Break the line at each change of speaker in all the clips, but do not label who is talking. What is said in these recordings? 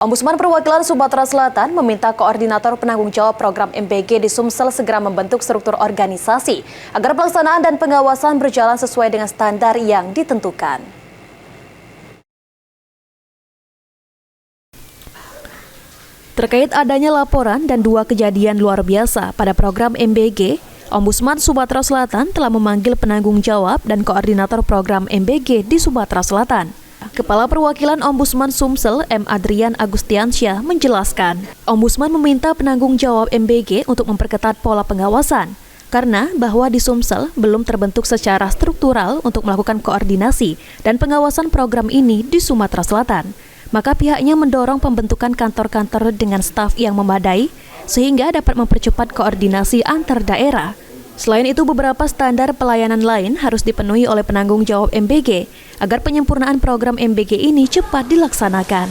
Ombudsman Perwakilan Sumatera Selatan meminta koordinator penanggung jawab program MBG di Sumsel segera membentuk struktur organisasi agar pelaksanaan dan pengawasan berjalan sesuai dengan standar yang ditentukan. Terkait adanya laporan dan 2 kejadian luar biasa pada program MBG, Ombudsman Sumatera Selatan telah memanggil penanggung jawab dan koordinator program MBG di Sumatera Selatan. Kepala Perwakilan Ombudsman Sumsel, M. Adrian Agustiansyah, menjelaskan, Ombudsman meminta penanggung jawab MBG untuk memperketat pola pengawasan, karena bahwa di Sumsel belum terbentuk secara struktural untuk melakukan koordinasi dan pengawasan program ini di Sumatera Selatan. Maka pihaknya mendorong pembentukan kantor-kantor dengan staf yang memadai, sehingga dapat mempercepat koordinasi antar daerah. Selain itu, beberapa standar pelayanan lain harus dipenuhi oleh penanggung jawab MBG agar penyempurnaan program MBG ini cepat dilaksanakan.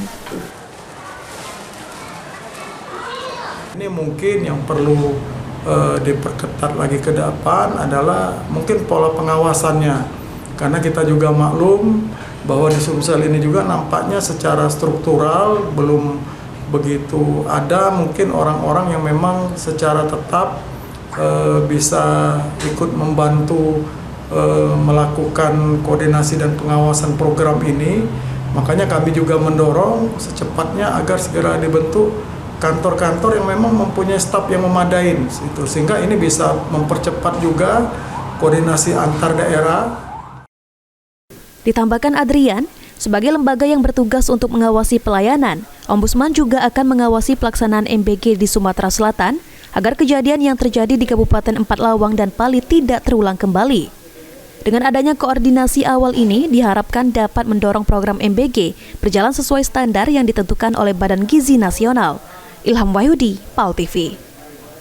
Ini mungkin yang perlu diperketat lagi ke depan adalah mungkin pola pengawasannya. Karena kita juga maklum bahwa di Sumsel ini juga nampaknya secara struktural belum begitu ada mungkin orang-orang yang memang secara tetap bisa ikut membantu melakukan koordinasi dan pengawasan program ini. Makanya kami juga mendorong secepatnya agar segera dibentuk kantor-kantor yang memang mempunyai staf yang memadai, sehingga ini bisa mempercepat juga koordinasi antar daerah.
Ditambahkan Adrian, sebagai lembaga yang bertugas untuk mengawasi pelayanan, Ombudsman juga akan mengawasi pelaksanaan MBG di Sumatera Selatan agar kejadian yang terjadi di Kabupaten Empat Lawang dan Pali tidak terulang kembali. Dengan adanya koordinasi awal ini diharapkan dapat mendorong program MBG berjalan sesuai standar yang ditentukan oleh Badan Gizi Nasional. Ilham Wahyudi, PAL TV.